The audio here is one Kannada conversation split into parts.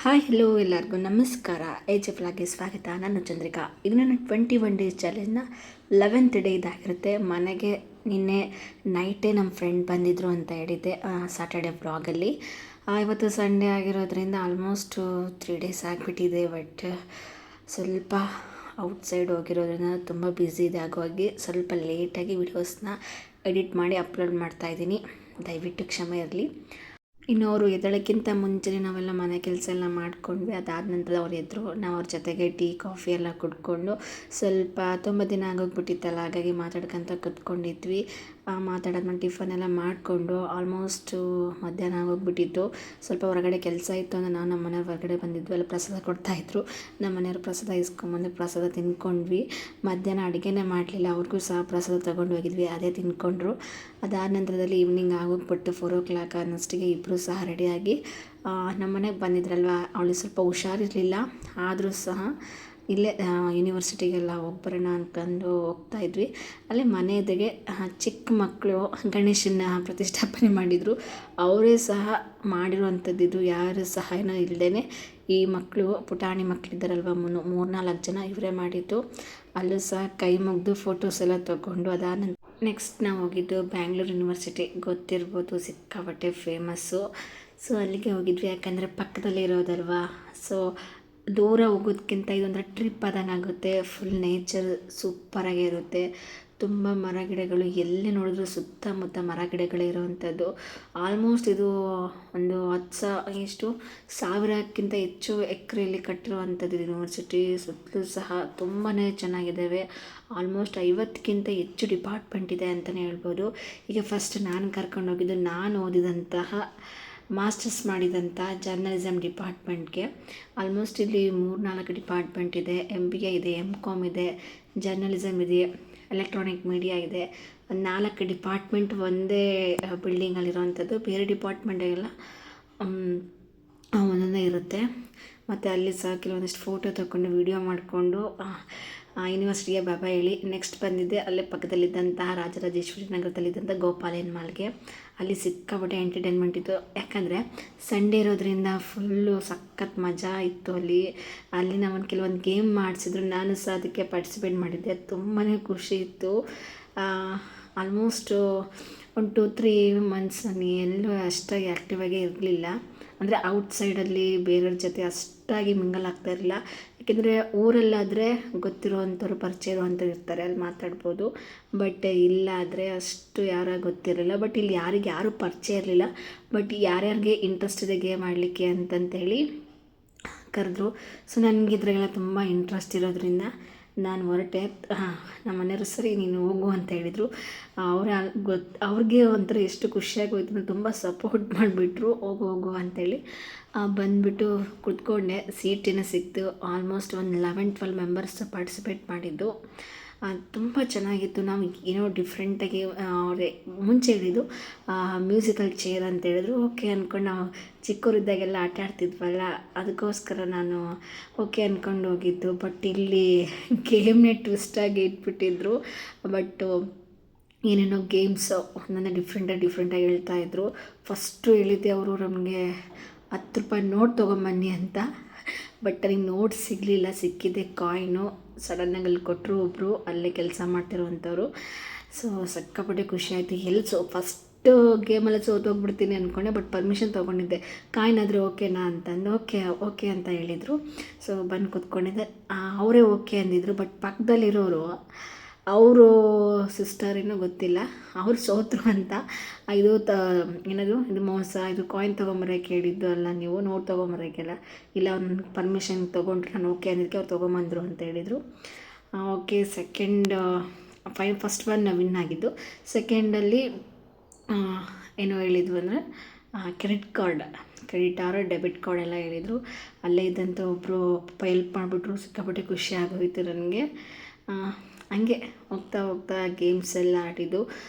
ಹಾಯ್ ಹಲೋ ಎಲ್ಲರಿಗೂ ನಮಸ್ಕಾರ. ಏಜ್ ಫ್ಲಾಗ್ಗೆ ಸ್ವಾಗತ. ನಾನು ಚಂದ್ರಿಕಾ. ಈಗ ನನ್ನ 21 ಡೇಸ್ ಚಾಲೆಂಜ್ನ 11th ಡೇ ಇದಾಗಿರುತ್ತೆ. ಮನೆಗೆ ನಿನ್ನೆ ನೈಟೇ ನಮ್ಮ ಫ್ರೆಂಡ್ ಬಂದಿದ್ದರು ಅಂತ ಹೇಳಿದ್ದೆ ಸಾಟರ್ಡೆ ಬ್ಲಾಗಲ್ಲಿ. ಇವತ್ತು ಸಂಡೇ ಆಗಿರೋದ್ರಿಂದ ಆಲ್ಮೋಸ್ಟು 3 ಡೇಸ್ ಆಗಿಬಿಟ್ಟಿದೆ. ಬಟ್ ಸ್ವಲ್ಪ ಔಟ್ಸೈಡ್ ಹೋಗಿರೋದ್ರಿಂದ ತುಂಬ ಬ್ಯುಸಿ ಇದೆ. ಹಾಗಾಗಿ ಸ್ವಲ್ಪ ಲೇಟಾಗಿ ವಿಡಿಯೋಸ್ನ ಎಡಿಟ್ ಮಾಡಿ ಅಪ್ಲೋಡ್ ಮಾಡ್ತಾಯಿದ್ದೀನಿ. ದಯವಿಟ್ಟು ಕ್ಷಮೆ ಇರಲಿ. ಇನ್ನು ಅವರು ಎದ್ದೇಳೋಕ್ಕಿಂತ ಮುಂಚೆನೇ ನಾವೆಲ್ಲ ಮನೆ ಕೆಲಸ ಎಲ್ಲ ಮಾಡ್ಕೊಂಡ್ವಿ. ಅದಾದ ನಂತರ ಅವ್ರು ಎದ್ರು. ನಾವು ಅವ್ರ ಜೊತೆಗೆ ಟೀ ಕಾಫಿ ಎಲ್ಲ ಕುಡ್ಕೊಂಡು ಸ್ವಲ್ಪ ತುಂಬ ದಿನ ಆಗೋಗ್ಬಿಟ್ಟಿತ್ತಲ್ಲ, ಹಾಗಾಗಿ ಮಾತಾಡ್ಕೊತ ಕೂತ್ಕೊಂಡಿದ್ವಿ. ಮಾತಾಡೋದ್ಮೇಲೆ ಟಿಫನ್ ಎಲ್ಲ ಮಾಡಿಕೊಂಡು ಆಲ್ಮೋಸ್ಟು ಮಧ್ಯಾಹ್ನ ಆಗೋಗ್ಬಿಟ್ಟಿತ್ತು. ಸ್ವಲ್ಪ ಹೊರಗಡೆ ಕೆಲಸ ಇತ್ತು ಅಂದರೆ ನಾವು ನಮ್ಮ ಮನೆಯವ್ರ ಹೊರಗಡೆ ಬಂದಿದ್ವಿ. ಅಲ್ಲಿ ಪ್ರಸಾದ ಕೊಡ್ತಾಯಿದ್ರು. ನಮ್ಮ ಮನೆಯವ್ರು ಪ್ರಸಾದ ಇಸ್ಕೊಂಬಂದು ಪ್ರಸಾದ ತಿಂದ್ಕೊಂಡ್ವಿ. ಮಧ್ಯಾಹ್ನ ಅಡುಗೆನೇ ಮಾಡಲಿಲ್ಲ, ಅವ್ರಿಗೂ ಸಹ ಪ್ರಸಾದ ತೊಗೊಂಡು ಹೋಗಿದ್ವಿ, ಅದೇ ತಿಂದ್ಕೊಂಡ್ರು. ಅದಾದ ನಂತರದಲ್ಲಿ ಈವ್ನಿಂಗ್ ಆಗೋಗ್ಬಿಟ್ಟು 4 o'clock ಅನ್ನೋಷ್ಟಿಗೆ ಇಬ್ಬರು ಸಹ ರೆಡಿಯಾಗಿ ನಮ್ಮ ಮನೆಗೆ ಬಂದಿದ್ರಲ್ವ, ಅವಳಿಗೆ ಸ್ವಲ್ಪ ಹುಷಾರಿರಲಿಲ್ಲ. ಆದರೂ ಸಹ ಇಲ್ಲೇ ಯೂನಿವರ್ಸಿಟಿಗೆಲ್ಲ ಹೋಗ್ಬರೋಣ ಅಂದ್ಕೊಂಡು ಹೋಗ್ತಾಯಿದ್ವಿ. ಅಲ್ಲೇ ಮನೆ ಎದುರಿಗೆ ಚಿಕ್ಕ ಮಕ್ಕಳು ಗಣೇಶನ ಪ್ರತಿಷ್ಠಾಪನೆ ಮಾಡಿದರು. ಅವರೇ ಸಹ ಮಾಡಿರುವಂಥದ್ದು, ಯಾರ ಸಹಾಯನೂ ಇಲ್ಲದೇ ಈ ಮಕ್ಕಳು ಪುಟಾಣಿ ಮಕ್ಕಳಿದ್ದಾರಲ್ವ 3-4 ಜನ ಇವರೇ ಮಾಡಿದ್ದು. ಅಲ್ಲೂ ಸಹ ಕೈ ಮುಗಿದು ಫೋಟೋಸ್ ಎಲ್ಲ ತೊಗೊಂಡು ಅದಾದ ನೆಕ್ಸ್ಟ್ ನಾವು ಹೋಗಿದ್ದು ಬ್ಯಾಂಗ್ಳೂರು ಯೂನಿವರ್ಸಿಟಿ, ಗೊತ್ತಿರ್ಬೋದು, ಸಿಕ್ಕಾಪಟ್ಟೆ ಫೇಮಸ್ಸು. ಸೊ ಅಲ್ಲಿಗೆ ಹೋಗಿದ್ವಿ, ಯಾಕಂದರೆ ಪಕ್ಕದಲ್ಲೇ ಇರೋದಲ್ವಾ. ಸೊ ದೂರ ಹೋಗೋದಕ್ಕಿಂತ ಇದೊಂಥರ ಟ್ರಿಪ್ ಆದಂಗೆ ಆಗುತ್ತೆ. ಫುಲ್ ನೇಚರ್ ಸೂಪರಾಗಿ ಇರುತ್ತೆ. ತುಂಬ ಮರ ಗಿಡಗಳು, ಎಲ್ಲಿ ನೋಡಿದ್ರು ಸುತ್ತಮುತ್ತ ಮರ ಗಿಡಗಳೇ ಇರೋವಂಥದ್ದು. ಆಲ್ಮೋಸ್ಟ್ ಇದು ಒಂದು 10,000ಕ್ಕಿಂತ ಹೆಚ್ಚು ಎಕರೆಯಲ್ಲಿ ಕಟ್ಟಿರುವಂಥದ್ದು ಯೂನಿವರ್ಸಿಟಿ. ಸುತ್ತಲೂ ಸಹ ತುಂಬಾ ಚೆನ್ನಾಗಿದ್ದಾವೆ. ಆಲ್ಮೋಸ್ಟ್ 50ಕ್ಕಿಂತ ಹೆಚ್ಚು ಡಿಪಾರ್ಟ್ಮೆಂಟ್ ಇದೆ ಅಂತಲೇ ಹೇಳ್ಬೋದು. ಈಗ ಫಸ್ಟ್ ನಾನು ಕರ್ಕೊಂಡೋಗಿದ್ದು ನಾನು ಓದಿದಂತಹ ಮಾಸ್ಟರ್ಸ್ ಮಾಡಿದಂಥ ಜರ್ನಲಿಸಮ್ ಡಿಪಾರ್ಟ್ಮೆಂಟ್ಗೆ. ಆಲ್ಮೋಸ್ಟ್ ಇಲ್ಲಿ 3-4 ಡಿಪಾರ್ಟ್ಮೆಂಟ್ ಇದೆ. MBA ಇದೆ, MCOM ಇದೆ, ಜರ್ನಲಿಸಮ್ ಇದೆ, ಎಲೆಕ್ಟ್ರಾನಿಕ್ ಮೀಡಿಯಾ ಇದೆ. 4 ಡಿಪಾರ್ಟ್ಮೆಂಟ್ ಒಂದೇ ಬಿಲ್ಡಿಂಗಲ್ಲಿರೋವಂಥದ್ದು. ಬೇರೆ ಡಿಪಾರ್ಟ್ಮೆಂಟಿಗೆಲ್ಲ ಒಂದೊಂದೇ ಇರುತ್ತೆ. ಮತ್ತು ಅಲ್ಲಿ ಸಹ ಕೆಲವೊಂದಿಷ್ಟು ಫೋಟೋ ತಗೊಂಡು ವೀಡಿಯೋ ಮಾಡಿಕೊಂಡು ಯೂನಿವರ್ಸಿಟಿಗೆ ಬಾಬಾ ಹೇಳಿ ನೆಕ್ಸ್ಟ್ ಬಂದಿದ್ದೆ ಅಲ್ಲೇ ಪಕ್ಕದಲ್ಲಿದ್ದಂತಹ ರಾಜರಾಜೇಶ್ವರಿ ನಗರದಲ್ಲಿದ್ದಂಥ ಗೋಪಾಲನ್ ಮಾಲ್ಗೆ. ಅಲ್ಲಿ ಸಿಕ್ಕಾಪಟ್ಟೆ ಎಂಟರ್ಟೈನ್ಮೆಂಟ್ ಇತ್ತು, ಯಾಕಂದರೆ ಸಂಡೇ ಇರೋದ್ರಿಂದ ಫುಲ್ಲು ಸಖತ್ ಮಜಾ ಇತ್ತು ಅಲ್ಲಿ ನಾವು ಕೆಲವೊಂದು ಗೇಮ್ ಮಾಡಿಸಿದ್ರು. ನಾನು ಸಹ ಅದಕ್ಕೆ ಪಾರ್ಟಿಸಿಪೇಟ್ ಮಾಡಿದ್ದೆ. ತುಂಬಾ ಖುಷಿ ಇತ್ತು. ಆಲ್ಮೋಸ್ಟು 1-2-3 ಮಂತ್ಸ್ ನಾನು ಎಲ್ಲೂ ಅಷ್ಟಾಗಿ ಆ್ಯಕ್ಟಿವಾಗೇ ಇರಲಿಲ್ಲ. ಅಂದರೆ ಔಟ್ಸೈಡಲ್ಲಿ ಬೇರೆಯವ್ರ ಜೊತೆ ಅಷ್ಟಾಗಿ ಮಿಂಗಲ್ ಆಗ್ತಾ ಇರಲಿಲ್ಲ. ಯಾಕೆಂದರೆ ಊರಲ್ಲಾದರೆ ಗೊತ್ತಿರೋವಂಥವ್ರು, ಪರಿಚಯ ಇರುವಂಥವ್ರು ಇರ್ತಾರೆ, ಅಲ್ಲಿ ಮಾತಾಡ್ಬೋದು. ಬಟ್ ಇಲ್ಲಾದರೆ ಅಷ್ಟು ಯಾರ ಗೊತ್ತಿರಲಿಲ್ಲ. ಬಟ್ ಇಲ್ಲಿ ಯಾರು ಪರಿಚಯ ಇರಲಿಲ್ಲ. ಬಟ್ ಯಾರ್ಯಾರಿಗೆ ಇಂಟ್ರೆಸ್ಟ್ ಇದೆ ಗೇಮ್ ಆಡಲಿಕ್ಕೆ ಅಂತಂತೇಳಿ ಕರೆದ್ರು. ಸೊ ನನಗೆ ಇದ್ರಾಗೆಲ್ಲ ತುಂಬ ಇಂಟ್ರೆಸ್ಟ್ ಇರೋದ್ರಿಂದ ನಾನು ಹೊರಟೆ. ನಮ್ಮ ಮನೆಯವರು ಸರಿ ನೀನು ಹೋಗು ಅಂತ ಹೇಳಿದರು. ಅವ್ರಿಗೆ ಒಂಥರ ಎಷ್ಟು ಖುಷಿಯಾಗೋಯ್ತು ಅಂದರೆ ತುಂಬ ಸಪೋರ್ಟ್ ಮಾಡಿಬಿಟ್ರು. ಹೋಗು ಅಂತೇಳಿ ಬಂದುಬಿಟ್ಟು ಕುತ್ಕೊಂಡೆ. ಸೀಟೇನೋ ಸಿಕ್ತು. ಆಲ್ಮೋಸ್ಟ್ ಒಂದು 11-12 ಮೆಂಬರ್ಸ್ ಪಾರ್ಟಿಸಿಪೇಟ್ ಮಾಡಿದ್ದು. ತುಂಬ ಚೆನ್ನಾಗಿತ್ತು. ನಾವು ಏನೋ ಡಿಫ್ರೆಂಟಾಗಿ ಅವರೇ ಮುಂಚೆ ಹೇಳಿದ್ದು ಮ್ಯೂಸಿಕಲ್ ಚೇರ್ ಅಂತ ಹೇಳಿದ್ರು. ಓಕೆ ಅಂದ್ಕೊಂಡು ನಾವು ಚಿಕ್ಕವರಿದ್ದಾಗೆಲ್ಲ ಆಟ ಆಡ್ತಿದ್ವಲ್ಲ, ಅದಕ್ಕೋಸ್ಕರ ನಾನು ಓಕೆ ಅಂದ್ಕೊಂಡು ಹೋಗಿದ್ದು. ಬಟ್ ಇಲ್ಲಿ ಗೇಮ್ನೇ ಟ್ವಿಸ್ಟಾಗಿ ಇಟ್ಬಿಟ್ಟಿದ್ರು. ಬಟ್ಟು ಏನೇನೋ ಗೇಮ್ಸು ಒಂದೊಂದೇ ಡಿಫ್ರೆಂಟಾಗಿ ಹೇಳ್ತಾಯಿದ್ರು. ಫಸ್ಟು ಹೇಳಿದ್ದೆ ಅವರು ನಮಗೆ 10 ರೂಪಾಯಿ ನೋಟ್ ತೊಗೊಂಬನ್ನಿ ಅಂತ. ಬಟ್ ನನಗೆ ನೋಟ್ ಸಿಗಲಿಲ್ಲ, ಸಿಕ್ಕಿದ್ದೆ ಕಾಯಿನು. ಸಡನ್ನಾಗಿ ಅಲ್ಲಿ ಕೊಟ್ಟರು ಒಬ್ಬರು ಅಲ್ಲೇ ಕೆಲಸ ಮಾಡ್ತಿರೋವಂಥವ್ರು. ಸೊ ಸಿಕ್ಕಾಪಟ್ಟೆ ಖುಷಿ ಆಯಿತು. ಫಸ್ಟು ಗೇಮಲ್ಲಿ ಸೋತೋಗ್ಬಿಡ್ತೀನಿ ಅಂದ್ಕೊಂಡೆ. ಬಟ್ ಪರ್ಮಿಷನ್ ತೊಗೊಂಡಿದ್ದೆ, ಕಾಯಿನಾದರೆ ಓಕೆನಾ ಅಂತಂದು. ಓಕೆ ಅಂತ ಹೇಳಿದರು. ಸೊ ಬಂದು ಕೂತ್ಕೊಂಡಿದ್ದೆ. ಅವರೇ ಓಕೆ ಅಂದಿದ್ರು. ಬಟ್ ಪಕ್ಕದಲ್ಲಿರೋರು ಅವರು ಸಿಸ್ಟರ್ ಏನೋ ಗೊತ್ತಿಲ್ಲ, ಅವ್ರು ಸೋತರು ಅಂತ. ಇದು ಇದು ಮೋಸ, ಇದು ಕಾಯಿನ್ ತೊಗೊಂಬರೋಕ್ಕೆ ಹೇಳಿದ್ದು ಅಲ್ಲ, ನೀವು ನೋಟ್ ತೊಗೊಂಬರೋಕ್ಕೆಲ್ಲ ಇಲ್ಲ, ಅವ್ರು ಪರ್ಮಿಷನ್ ತೊಗೊಂಡ್ರು. ನಾನು ಓಕೆ ಅಂದಿದ್ದಕ್ಕೆ ಅವ್ರು ತೊಗೊಂಬಂದರು ಅಂತ ಹೇಳಿದರು. ಓಕೆ ಫಸ್ಟ್ ಒನ್ ವಿನ್ ಆಗಿದ್ದು. ಸೆಕೆಂಡಲ್ಲಿ ಏನೋ ಹೇಳಿದ್ವು ಅಂದರೆ ಕ್ರೆಡಿಟ್ ಆರ್ ಡೆಬಿಟ್ ಕಾರ್ಡ್ ಎಲ್ಲ ಹೇಳಿದರು. ಅಲ್ಲೇ ಇದ್ದಂಥ ಒಬ್ಬರು ಹೆಲ್ಪ್ ಮಾಡಿಬಿಟ್ರು. ಸಿಕ್ಕಾಪಟ್ಟೆ ಖುಷಿ ಆಗೋಯಿತು ನನಗೆ. ಹಂಗೆ ಹೋಗ್ತಾ ಗೇಮ್ಸ್ ಎಲ್ಲ ಆಡಿದ್ದು.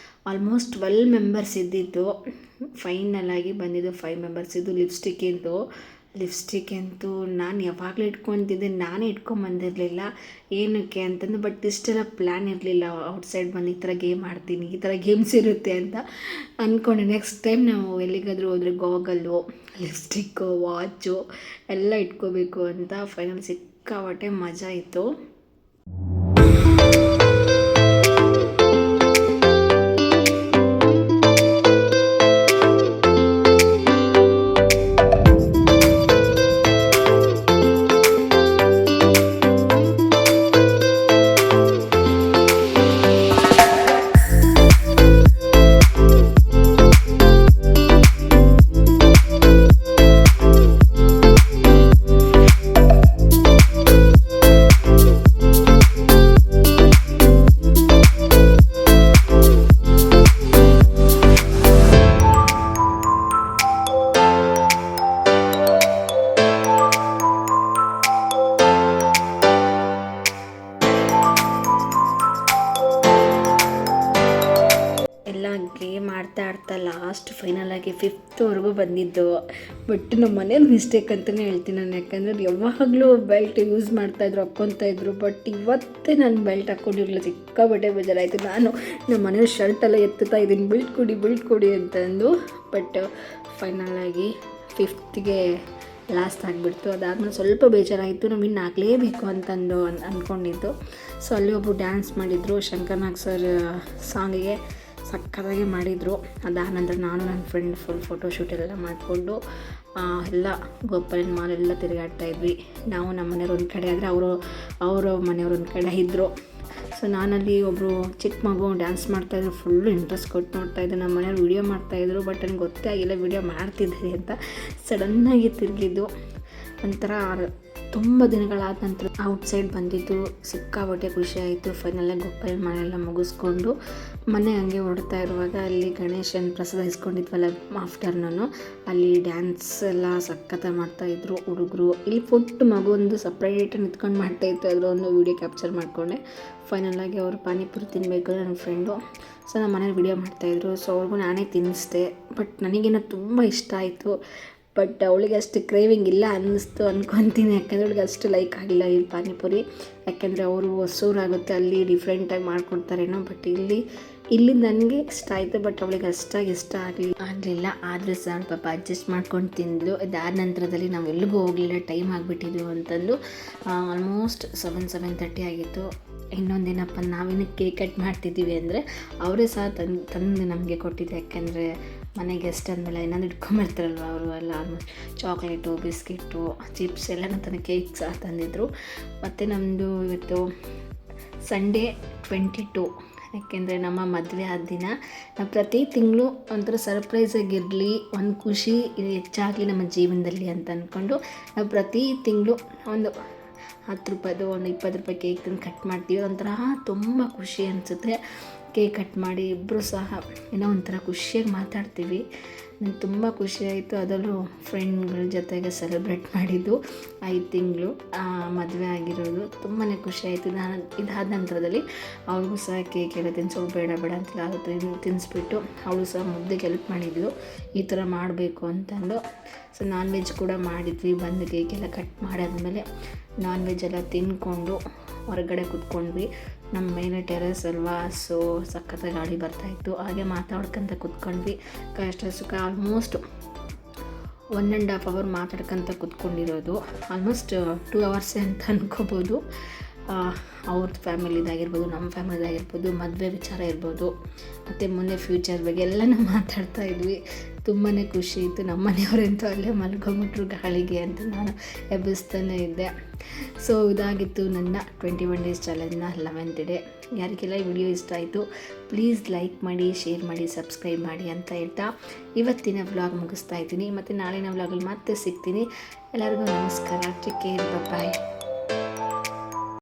ಆಲ್ಮೋಸ್ಟ್ 12 ಮೆಂಬರ್ಸ್ ಇದ್ದಿದ್ದು. ಫೈನಲಾಗಿ ಬಂದಿದ್ದು 5 ಮೆಂಬರ್ಸ್ ಇದ್ದು. ಲಿಪ್ಸ್ಟಿಕ್ಕಿಂದು ಲಿಪ್ಸ್ಟಿಕ್ ಅಂತೂ ನಾನು ಯಾವಾಗಲೂ ಇಟ್ಕೊತಿದ್ದೆ, ನಾನೇ ಇಟ್ಕೊಂಬಂದಿರಲಿಲ್ಲ ಏನಕ್ಕೆ ಅಂತಂದು. ಬಟ್ ಇಷ್ಟೆಲ್ಲ ಪ್ಲ್ಯಾನ್ ಇರಲಿಲ್ಲ ಔಟ್ಸೈಡ್ ಬಂದು ಈ ಥರ ಗೇಮ್ ಆಡ್ತೀನಿ, ಈ ಥರ ಗೇಮ್ಸ್ ಇರುತ್ತೆ ಅಂತ ಅಂದ್ಕೊಂಡೆ. ನೆಕ್ಸ್ಟ್ ಟೈಮ್ ನಾವು ಎಲ್ಲಿಗಾದರೂ ಹೋದರೆ ಗಾಗಲ್ಲು, ಲಿಪ್ಸ್ಟಿಕ್ಕು, ವಾಚು ಎಲ್ಲ ಇಟ್ಕೋಬೇಕು ಅಂತ. ಫೈನಲ್ ಸಿಕ್ಕಾಪಟ್ಟೆ ಮಜಾ ಇತ್ತು. ಎಲ್ಲ ಗೇಮ್ ಆಡ್ತಾ ಲಾಸ್ಟ್ ಫೈನಲಾಗಿ 5th ಬಂದಿದ್ದು. ಬಟ್ ನಮ್ಮ ಮನೇಲಿ ಮಿಸ್ಟೇಕ್ ಅಂತಲೇ ಹೇಳ್ತೀನಿ ನಾನು, ಯಾಕಂದರೆ ಯಾವಾಗಲೂ ಬೆಲ್ಟ್ ಯೂಸ್ ಮಾಡ್ತಾಯಿದ್ರು, ಹಾಕ್ಕೊತಾಯಿದ್ರು. ಬಟ್ ಇವತ್ತೇ ನಾನು ಬೆಲ್ಟ್ ಹಾಕ್ಕೊಂಡಿರಲಿಲ್ಲ, ಸಿಕ್ಕಾಬಟ್ಟೆ ಬೇಜಾರಾಯಿತು. ನಾನು ನಮ್ಮ ಮನೇಲಿ ಶರ್ಟೆಲ್ಲ ಎತ್ತುತ್ತಾ ಇದ್ದೀನಿ, ಬೆಲ್ಟ್ ಕೊಡಿ ಅಂತಂದು. ಬಟ್ ಫೈನಲಾಗಿ 5th ಲಾಸ್ಟ್ ಆಗಿಬಿಡ್ತು. ಅದಾದಮೇಲೆ ಸ್ವಲ್ಪ ಬೇಜಾರಾಯಿತು, ನಾವು ಇನ್ನು ಆಗಲೇಬೇಕು ಅಂತಂದು ಅಂದ್ಕೊಂಡಿದ್ದು. ಸೊ ಅಲ್ಲಿ ಒಬ್ಬರು ಡ್ಯಾನ್ಸ್ ಮಾಡಿದರು, ಶಂಕರ್ನಾಗ್ ಸರ್ ಸಾಂಗಿಗೆ ಸಕ್ಕತ್ತಾಗಿ ಮಾಡಿದರು. ಅದಾದ ನಂತರ ನಾನು ನನ್ನ ಫ್ರೆಂಡ್ ಫುಲ್ ಫೋಟೋಶೂಟ್ ಎಲ್ಲ ಮಾಡಿಕೊಂಡು ಎಲ್ಲ ಗೋಪಾಲನ್ ಮಾಲ್ ಎಲ್ಲ ತಿರುಗಾಡ್ತಾಯಿದ್ವಿ. ನಾವು ನಮ್ಮ ಮನೆಯವ್ರು ಒಂದು ಕಡೆ ಆದರೆ ಅವರು ಮನೆಯವ್ರು ಒಂದು ಕಡೆ ಇದ್ದರು. ಸೊ ನಾನಲ್ಲಿ ಒಬ್ಬರು ಚಿಕ್ಕ ಮಗು ಡ್ಯಾನ್ಸ್ ಮಾಡ್ತಾಯಿದ್ರು, ಫುಲ್ಲು ಇಂಟ್ರೆಸ್ಟ್ ಕೊಟ್ಟು ನೋಡ್ತಾಯಿದ್ದೆ. ನಮ್ಮ ಮನೆಯವ್ರು ವೀಡಿಯೋ ಮಾಡ್ತಾಯಿದ್ರು, ಬಟ್ ನನಗೆ ಗೊತ್ತೇ ಆಗಿಲ್ಲ ವೀಡಿಯೋ ಮಾಡ್ತಿದ್ದೀರಿ ಅಂತ. ಸಡನ್ನಾಗಿ ತಿರುಗಿದ್ದು ಒಂಥರ ತುಂಬ ದಿನಗಳಾದ ನಂತರ ಔಟ್ಸೈಡ್ ಬಂದಿದ್ದು ಸಿಕ್ಕಾಬಟ್ಟೆ ಖುಷಿಯಾಯಿತು. ಫೈನಲಾಗಿ ಗೋಪಾಲನ್ ಮನೆಯೆಲ್ಲ ಮುಗಿಸ್ಕೊಂಡು ಮನೆ ಹಂಗೆ ಹೊರಡ್ತಾ ಇರುವಾಗ ಅಲ್ಲಿ ಗಣೇಶನ ಪ್ರಸಾದ ಇಸ್ಕೊಂಡಿದ್ವಲ್ಲ ಆಫ್ಟರ್ನೂನು, ಅಲ್ಲಿ ಡ್ಯಾನ್ಸ್ ಎಲ್ಲ ಸಖತ್ತಾಗಿ ಮಾಡ್ತಾಯಿದ್ರು ಹುಡುಗರು. ಇಲ್ಲಿ ಪುಟ್ಟ ಮಗು ಒಂದು ಸಪ್ರೇಟ್ ನಿಂತ್ಕೊಂಡು ಮಾಡ್ತಾಯಿತ್ತು, ಅದರ ಒಂದು ವೀಡಿಯೋ ಕ್ಯಾಪ್ಚರ್ ಮಾಡಿಕೊಂಡೆ. ಫೈನಲಾಗಿ ಅವರು ಪಾನಿಪುರಿ ತಿನ್ನಬೇಕು ನನ್ನ ಫ್ರೆಂಡು. ಸೊ ನಮ್ಮ ಮನೇಲಿ ವೀಡಿಯೋ ಮಾಡ್ತಾಯಿದ್ರು, ಸೊ ಅವ್ರಿಗೂ ನಾನೇ ತಿನ್ನಿಸ್ದೆ. ಬಟ್ ನನಗೇನೋ ತುಂಬ ಇಷ್ಟ ಆಯಿತು. ಬಟ್ ಅವಳಿಗೆ ಅಷ್ಟು ಕ್ರೇವಿಂಗ್ ಇಲ್ಲ ಅನ್ನಿಸ್ತು ಅಂದ್ಕೊತೀನಿ, ಯಾಕೆಂದರೆ ಅವಳಿಗೆ ಅಷ್ಟು ಲೈಕ್ ಆಗಿಲ್ಲ ಈ ಪಾನಿಪುರಿ. ಯಾಕೆಂದರೆ ಅವರು ಹೊಸೂರಾಗುತ್ತೆ, ಅಲ್ಲಿ ಡಿಫ್ರೆಂಟಾಗಿ ಮಾಡ್ಕೊಡ್ತಾರೇನೋ. ಬಟ್ ಇಲ್ಲಿ ನನಗೆ ಇಷ್ಟ ಆಯಿತು, ಬಟ್ ಅವಳಿಗೆ ಅಷ್ಟಾಗಿ ಇಷ್ಟ ಆಗಲಿಲ್ಲ. ಆದರೆ ಸರ್ ಪಾಪ ಅಡ್ಜಸ್ಟ್ ಮಾಡ್ಕೊಂಡು ತಿಂದಳು. ಇದಾದ ನಂತರದಲ್ಲಿ ನಾವು ಎಲ್ಲಿಗೂ ಹೋಗಲಿಲ್ಲ, ಟೈಮ್ ಆಗಿಬಿಟ್ಟಿದ್ವು ಅಂತಂದು. ಆಲ್ಮೋಸ್ಟ್ 7:30 ಆಗಿತ್ತು. ಇನ್ನೊಂದೇನಪ್ಪ, ನಾವೇನಕ್ಕೆ ಕೇಕ್ ಕಟ್ ಮಾಡ್ತಿದ್ದೀವಿ ಅಂದರೆ ಅವರೇ ಸಹ ತಂದು ನಮಗೆ ಕೊಟ್ಟಿದ್ದು. ಯಾಕೆಂದರೆ ಮನೆಗೆ ಗೆಸ್ಟ್ ಅಂದಮೇಲೆ ಏನಾದ್ರು ಇಟ್ಕೊಂಬರ್ತಾರಲ್ವ ಅವರು ಎಲ್ಲ, ಆಲ್ಮೋಸ್ಟ್ ಚಾಕ್ಲೇಟು, ಬಿಸ್ಕೆಟು, ಚಿಪ್ಸ್ ಎಲ್ಲನೂ ಕೇಕ್ ಸಹ ತಂದಿದ್ದರು. ಮತ್ತು ನಮ್ಮದು ಇವತ್ತು ಸಂಡೇ 22. ಯಾಕೆಂದರೆ ನಮ್ಮ ಮದುವೆ ಆದ ದಿನ ನಾವು ಪ್ರತಿ ತಿಂಗಳು ಒಂಥರ ಸರ್ಪ್ರೈಸಾಗಿರಲಿ, ಒಂದು ಖುಷಿ ಹೆಚ್ಚಾಗಲಿ ನಮ್ಮ ಜೀವನದಲ್ಲಿ ಅಂತ ಅಂದ್ಕೊಂಡು ನಾವು ಪ್ರತಿ ತಿಂಗಳು ಒಂದು 10 ರೂಪಾಯಿದು ಒಂದು 20 ರೂಪಾಯಿ ಕೇಕ್ ತಂದು ಕಟ್ ಮಾಡ್ತೀವಿ. ಒಂಥರ ತುಂಬ ಖುಷಿ ಅನಿಸುತ್ತೆ. ಕೇಕ್ ಕಟ್ ಮಾಡಿ ಇಬ್ಬರು ಸಹ ಏನೋ ಒಂಥರ ಖುಷಿಯಾಗಿ ಮಾತಾಡ್ತೀವಿ. ನನಗೆ ತುಂಬ ಖುಷಿಯಾಯಿತು. ಅದರಲ್ಲೂ ಫ್ರೆಂಡ್ಗಳ ಜೊತೆಗೆ ಸೆಲೆಬ್ರೇಟ್ ಮಾಡಿದ್ದು 5 ತಿಂಗಳು ಮದುವೆ ಆಗಿರೋದು ತುಂಬಾ ಖುಷಿಯಾಯಿತು. ನಾನು ಇದಾದ ನಂತರದಲ್ಲಿ ಅವ್ರಿಗೂ ಸಹ ಕೇಕ್ ಎಲ್ಲ ತಿನ್ಸೋದು ಬೇಡ ಅಂತ ಆಗುತ್ತೆ ತಿನ್ನಿಸ್ಬಿಟ್ಟು ಅವಳು ಸಹ ಮುದ್ದೆಗೆ ಹೆಲ್ಪ್ ಮಾಡಿದ್ಲು ಈ ಥರ ಮಾಡಬೇಕು ಅಂತಂದು. ಸೊ ನಾನ್ ವೆಜ್ ಕೂಡ ಮಾಡಿದ್ವಿ. ಬಂದು ಕೇಕೆಲ್ಲ ಕಟ್ ಮಾಡಾದ್ಮೇಲೆ ನಾನ್ ವೆಜ್ ಎಲ್ಲ ತಿಂದ್ಕೊಂಡು ಹೊರಗಡೆ ಕೂತ್ಕೊಂಡ್ವಿ. ನಮ್ಮ ಮೇಲೆ ಟೆರೆಸ್ ಅಲ್ವಾ, ಸೊ ಸಖತ್ತಾಗಿ ಗಾಳಿ ಬರ್ತಾಯಿತ್ತು. ಹಾಗೆ ಮಾತಾಡ್ಕೊಂತ ಕೂತ್ಕೊಂಡ್ವಿ. ಕಷ್ಟ ಸುಖ ಆಲ್ಮೋಸ್ಟ್ 1.5 hour ಮಾತಾಡ್ಕೊಂತ ಕೂತ್ಕೊಂಡಿರೋದು. ಆಲ್ಮೋಸ್ಟ್ 2 hours ಅಂತ ಅನ್ಕೋಬೋದು. ಅವ್ರದ್ದು ಫ್ಯಾಮಿಲಿದಾಗಿರ್ಬೋದು, ನಮ್ಮ ಫ್ಯಾಮಿಲಿದಾಗಿರ್ಬೋದು, ಮದುವೆ ವಿಚಾರ ಇರ್ಬೋದು, ಮತ್ತು ಮುಂದೆ ಫ್ಯೂಚರ್ ಬಗ್ಗೆ ಎಲ್ಲನೂ ಮಾತಾಡ್ತಾ ಇದ್ವಿ. ತುಂಬಾ ಖುಷಿ ಇತ್ತು. ನಮ್ಮ ಮನೆಯವರಂತೂ ಅಲ್ಲೇ ಮಲ್ಕೊಂಬಿಟ್ರು ಗಾಳಿಗೆ ಅಂತ ನಾನು ಎಬ್ಬಿಸ್ತಾನೆ ಇದ್ದೆ. ಸೊ ಇದಾಗಿತ್ತು ನನ್ನ 21 days ಚಾಲೆಂಜ್ನ 11th ಡೇ. ಯಾರಿಗೆಲ್ಲ ಈ ವಿಡಿಯೋ ಇಷ್ಟ ಆಯಿತು ಪ್ಲೀಸ್ ಲೈಕ್ ಮಾಡಿ, ಶೇರ್ ಮಾಡಿ, ಸಬ್ಸ್ಕ್ರೈಬ್ ಮಾಡಿ ಅಂತ ಹೇಳ್ತಾ ಇವತ್ತಿನ ವ್ಲಾಗ್ ಮುಗಿಸ್ತಾ ಇದ್ದೀನಿ. ಮತ್ತು ನಾಳಿನ ವ್ಲಾಗಲ್ಲಿ ಮತ್ತೆ ಸಿಗ್ತೀನಿ. ಎಲ್ಲರಿಗೂ ನಮಸ್ಕಾರ. ಟೇಕ್ ಕೇರ್, ಬಾಯ್.